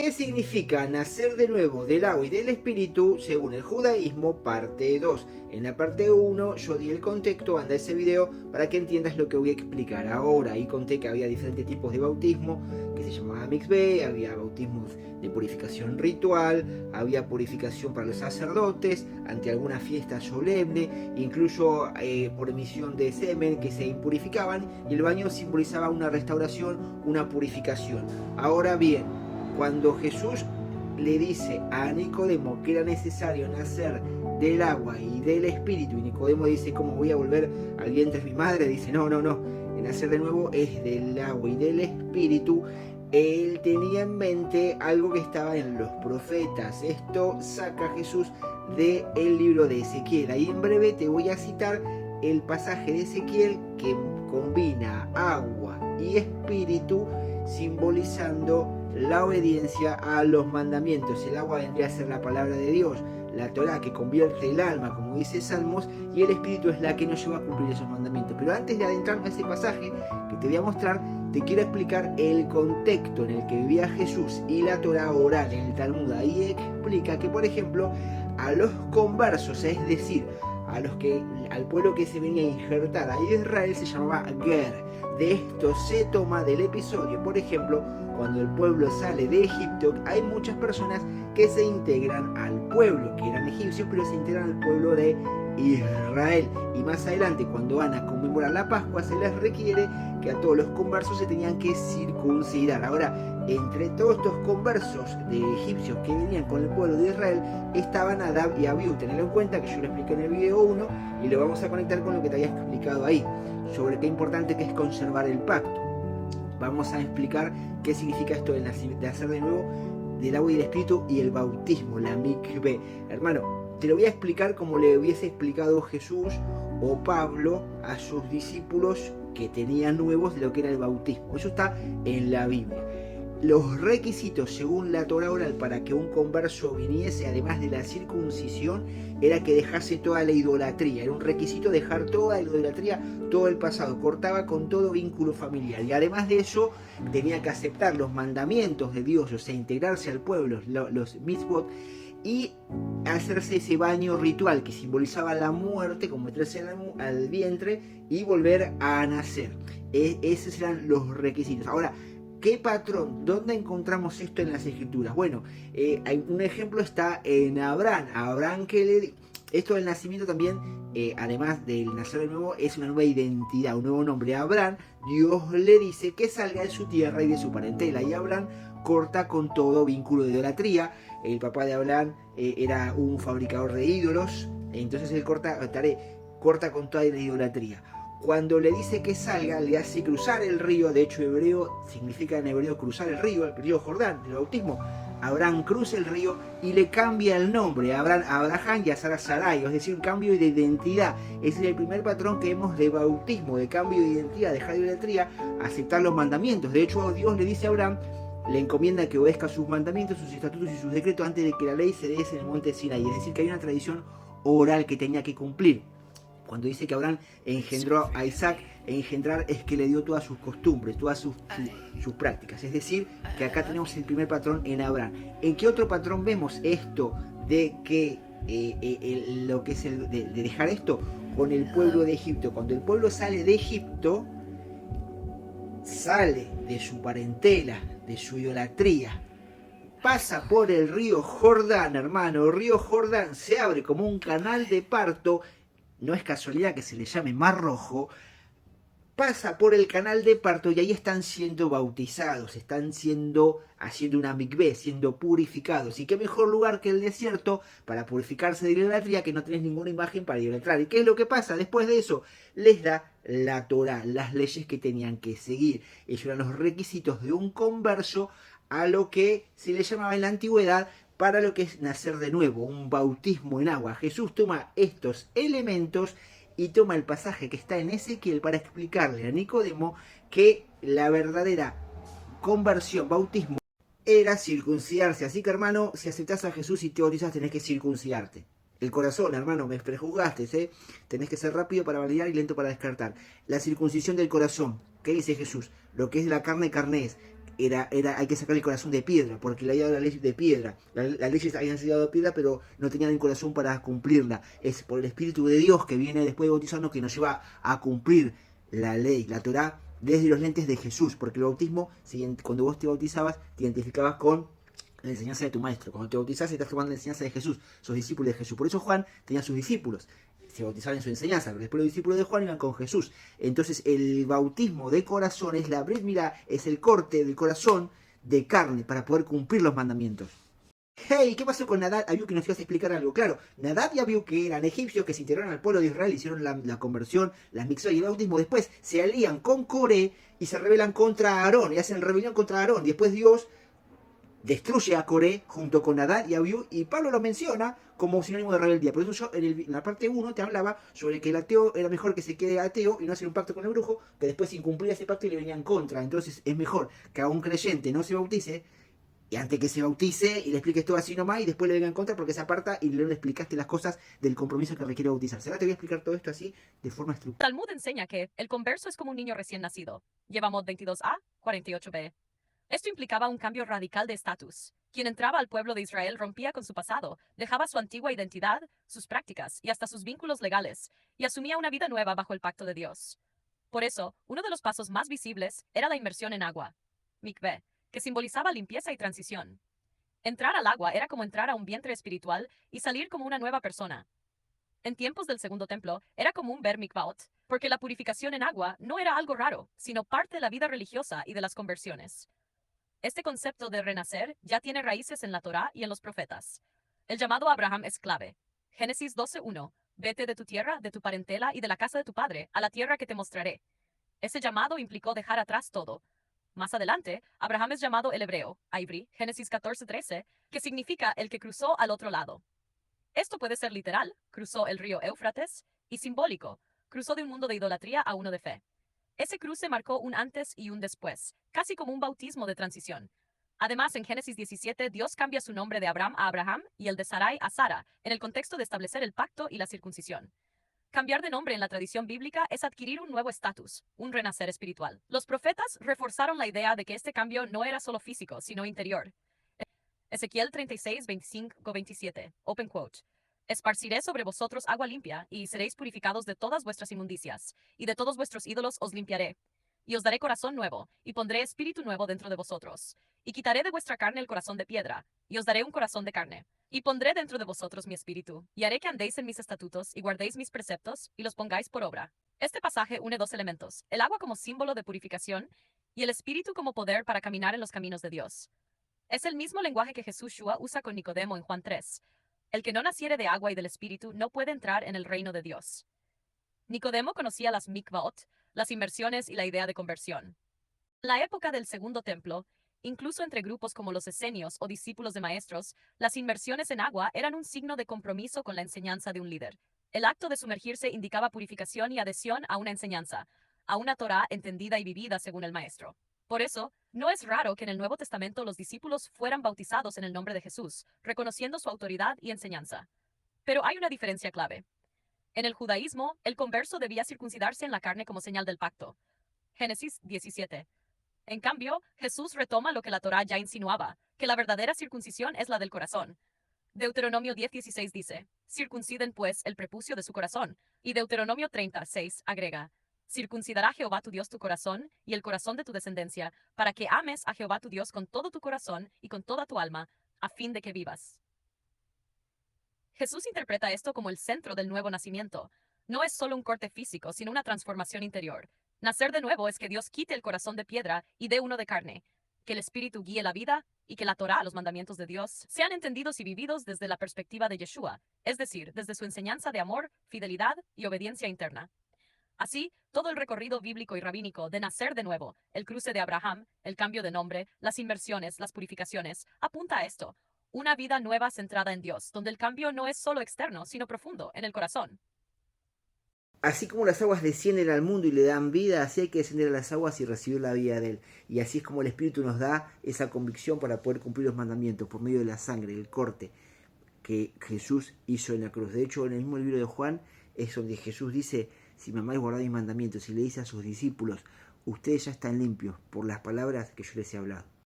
¿Qué significa nacer de nuevo del agua y del espíritu según el judaísmo? Parte 2. En la parte 1 yo di el contexto, anda ese video para que entiendas lo que voy a explicar ahora. Ahí conté que había diferentes tipos de bautismo, que se llamaba Mixbé, había bautismos de purificación ritual, había purificación para los sacerdotes, ante alguna fiesta solemne, incluso por emisión de semen que se impurificaban, y el baño simbolizaba una restauración, una purificación. Ahora bien, cuando Jesús le dice a Nicodemo que era necesario nacer del agua y del espíritu, y Nicodemo dice, ¿cómo voy a volver al vientre de mi madre? Dice, no, el nacer de nuevo es del agua y del espíritu. Él tenía en mente algo que estaba en los profetas. Esto saca a Jesús del libro de Ezequiel. Ahí en breve te voy a citar el pasaje de Ezequiel que combina agua y espíritu, simbolizando la obediencia a los mandamientos. El agua vendría a ser la palabra de Dios, la Torá, que convierte el alma, como dice Salmos, y el espíritu es la que nos lleva a cumplir esos mandamientos. Pero antes de adentrarme a ese pasaje que te voy a mostrar, te quiero explicar el contexto en el que vivía Jesús y la Torá oral en el Talmud. Ahí explica que, por ejemplo, a los conversos, es decir, al pueblo que se venía a injertar a Israel, se llamaba Ger. De esto se toma del episodio, por ejemplo, cuando el pueblo sale de Egipto, hay muchas personas que se integran al pueblo, que eran egipcios, pero se integran al pueblo de Israel. Y más adelante, cuando van a conmemorar la Pascua, se les requiere que a todos los conversos se tenían que circuncidar. Ahora, entre todos estos conversos de egipcios que venían con el pueblo de Israel, estaban Nadab y Abiú. Tenedlo en cuenta que yo lo expliqué en el video 1 y lo vamos a conectar con lo que te había explicado ahí, sobre qué importante que es conservar el pacto. Vamos a explicar qué significa esto de nacer de nuevo del agua y del espíritu y el bautismo, la mikve. Hermano, te lo voy a explicar como le hubiese explicado Jesús o Pablo a sus discípulos que tenían nuevos de lo que era el bautismo. Eso está en la Biblia. Los requisitos según la Torá oral para que un converso viniese, además de la circuncisión, era que dejase toda la idolatría. Era un requisito dejar toda la idolatría, todo el pasado. Cortaba con todo vínculo familiar. Y además de eso, tenía que aceptar los mandamientos de Dios, o sea, integrarse al pueblo, los mitzvot, y hacerse ese baño ritual que simbolizaba la muerte, como meterse al vientre y volver a nacer. Esos eran los requisitos. Ahora, ¿qué patrón? ¿Dónde encontramos esto en las escrituras? Bueno, hay un ejemplo está en Abraham. Abraham esto del nacimiento también, además del nacer de nuevo, es una nueva identidad, un nuevo nombre. A Abraham, Dios le dice que salga de su tierra y de su parentela. Y Abraham corta con todo vínculo de idolatría. El papá de Abraham era un fabricador de ídolos. Entonces él corta con toda la idolatría. Cuando le dice que salga, le hace cruzar el río. De hecho, hebreo significa en hebreo cruzar el río Jordán, del bautismo. Abraham cruza el río y le cambia el nombre a Abraham y a Sara Sarai, es decir, un cambio de identidad. Ese es el primer patrón que vemos de bautismo, de cambio de identidad, dejar de idolatría, aceptar los mandamientos. De hecho, Dios le dice a Abraham, le encomienda que obedezca sus mandamientos, sus estatutos y sus decretos antes de que la ley se diese en el monte Sinaí. Es decir, que hay una tradición oral que tenía que cumplir. Cuando dice que Abraham engendró a Isaac, engendrar es que le dio todas sus costumbres, todas sus prácticas. Es decir, que acá tenemos el primer patrón en Abraham. ¿En qué otro patrón vemos esto de que lo que es de dejar esto? Con el pueblo de Egipto. Cuando el pueblo sale de Egipto, sale de su parentela, de su idolatría, pasa por el río Jordán, hermano. El río Jordán se abre como un canal de parto. No es casualidad que se le llame Mar Rojo. Pasa por el canal de parto y ahí están siendo bautizados, están haciendo una mikvé, siendo purificados. Y qué mejor lugar que el desierto para purificarse de idolatría, que no tenés ninguna imagen para idolatrar. ¿Y qué es lo que pasa? Después de eso, les da la Torá, las leyes que tenían que seguir. Esos eran los requisitos de un converso a lo que se le llamaba en la antigüedad para lo que es nacer de nuevo, un bautismo en agua. Jesús toma estos elementos y toma el pasaje que está en Ezequiel para explicarle a Nicodemo que la verdadera conversión, bautismo, era circuncidarse. Así que, hermano, si aceptás a Jesús y te bautizas, tenés que circuncidarte. El corazón, hermano, me prejuzgaste, tenés que ser rápido para validar y lento para descartar. La circuncisión del corazón. ¿Qué dice Jesús? Lo que es la carne, carne es. hay que sacar el corazón de piedra, porque le había dado la ley de piedra. Las leyes habían sido de piedra, pero no tenían el corazón para cumplirla. Es por el Espíritu de Dios que viene después de bautizarnos que nos lleva a cumplir la ley, la Torá, desde los lentes de Jesús, porque el bautismo, cuando vos te bautizabas, te identificabas con la enseñanza de tu maestro. Cuando te bautizás, estás tomando la enseñanza de Jesús, sos discípulo de Jesús. Por eso Juan tenía sus discípulos, se bautizaban en su enseñanza, pero después los discípulos de Juan iban con Jesús. Entonces el bautismo de corazón es la Brit Milá, es el corte del corazón de carne para poder cumplir los mandamientos. Hey, ¿qué pasó con Nadab y Abiú? Que nos ibas a explicar algo. Claro, Nadab y Abiú, que eran egipcios que se integraron al pueblo de Israel, hicieron la conversión, las mixó y el bautismo. Después se alían con Coré y se rebelan contra Aarón y hacen rebelión contra Aarón. Después Dios destruye a Coré junto con Nadab y Abiú, y Pablo lo menciona como sinónimo de rebeldía. Por eso yo en la parte 1 te hablaba sobre que el ateo era mejor que se quede ateo y no hacer un pacto con el brujo, que después incumplía ese pacto y le venía en contra. Entonces es mejor que a un creyente no se bautice, y antes que se bautice y le expliques todo así nomás y después le venga en contra porque se aparta y no le explicaste las cosas del compromiso que requiere bautizarse. Ahora te voy a explicar todo esto así de forma estructurada. Talmud enseña que el converso es como un niño recién nacido. Llevamos 22a, 48b. Esto implicaba un cambio radical de estatus. Quien entraba al pueblo de Israel rompía con su pasado, dejaba su antigua identidad, sus prácticas y hasta sus vínculos legales, y asumía una vida nueva bajo el pacto de Dios. Por eso, uno de los pasos más visibles era la inmersión en agua, mikveh, que simbolizaba limpieza y transición. Entrar al agua era como entrar a un vientre espiritual y salir como una nueva persona. En tiempos del Segundo Templo, era común ver mikvaot, porque la purificación en agua no era algo raro, sino parte de la vida religiosa y de las conversiones. Este concepto de renacer ya tiene raíces en la Torá y en los profetas. El llamado a Abraham es clave. Génesis 12:1. Vete de tu tierra, de tu parentela y de la casa de tu padre, a la tierra que te mostraré. Ese llamado implicó dejar atrás todo. Más adelante, Abraham es llamado el hebreo, Aibri, Génesis 14:13, que significa el que cruzó al otro lado. Esto puede ser literal, cruzó el río Éufrates, y simbólico, cruzó de un mundo de idolatría a uno de fe. Ese cruce marcó un antes y un después, casi como un bautismo de transición. Además, en Génesis 17, Dios cambia su nombre de Abraham a Abraham y el de Sarai a Sara, en el contexto de establecer el pacto y la circuncisión. Cambiar de nombre en la tradición bíblica es adquirir un nuevo estatus, un renacer espiritual. Los profetas reforzaron la idea de que este cambio no era solo físico, sino interior. Ezequiel 36, 25, 27, open quote. Esparciré sobre vosotros agua limpia, y seréis purificados de todas vuestras inmundicias, y de todos vuestros ídolos os limpiaré. Y os daré corazón nuevo, y pondré espíritu nuevo dentro de vosotros. Y quitaré de vuestra carne el corazón de piedra, y os daré un corazón de carne. Y pondré dentro de vosotros mi espíritu, y haré que andéis en mis estatutos, y guardéis mis preceptos, y los pongáis por obra. Este pasaje une dos elementos, el agua como símbolo de purificación, y el espíritu como poder para caminar en los caminos de Dios. Es el mismo lenguaje que Jesús usa con Nicodemo en Juan 3. El que no naciere de agua y del espíritu no puede entrar en el reino de Dios. Nicodemo conocía las mikvaot, las inmersiones y la idea de conversión. En la época del Segundo Templo, incluso entre grupos como los esenios o discípulos de maestros, las inmersiones en agua eran un signo de compromiso con la enseñanza de un líder. El acto de sumergirse indicaba purificación y adhesión a una enseñanza, a una Torá entendida y vivida según el maestro. Por eso, no es raro que en el Nuevo Testamento los discípulos fueran bautizados en el nombre de Jesús, reconociendo su autoridad y enseñanza. Pero hay una diferencia clave. En el judaísmo, el converso debía circuncidarse en la carne como señal del pacto. Génesis 17. En cambio, Jesús retoma lo que la Torá ya insinuaba, que la verdadera circuncisión es la del corazón. Deuteronomio 10:16 dice, circunciden pues el prepucio de su corazón, y Deuteronomio 30:6 agrega, circuncidará Jehová tu Dios tu corazón y el corazón de tu descendencia, para que ames a Jehová tu Dios con todo tu corazón y con toda tu alma, a fin de que vivas. Jesús interpreta esto como el centro del nuevo nacimiento. No es solo un corte físico, sino una transformación interior. Nacer de nuevo es que Dios quite el corazón de piedra y dé uno de carne, que el Espíritu guíe la vida y que la Torá, los mandamientos de Dios, sean entendidos y vividos desde la perspectiva de Yeshua, es decir, desde su enseñanza de amor, fidelidad y obediencia interna. Así, todo el recorrido bíblico y rabínico de nacer de nuevo, el cruce de Abraham, el cambio de nombre, las inmersiones, las purificaciones, apunta a esto, una vida nueva centrada en Dios, donde el cambio no es solo externo, sino profundo, en el corazón. Así como las aguas descienden al mundo y le dan vida, así hay que descender a las aguas y recibir la vida de Él. Y así es como el Espíritu nos da esa convicción para poder cumplir los mandamientos por medio de la sangre, el corte que Jesús hizo en la cruz. De hecho, en el mismo libro de Juan es donde Jesús dice, si me amáis, guardad mis mandamientos. Y le dice a sus discípulos, ustedes ya están limpios por las palabras que yo les he hablado.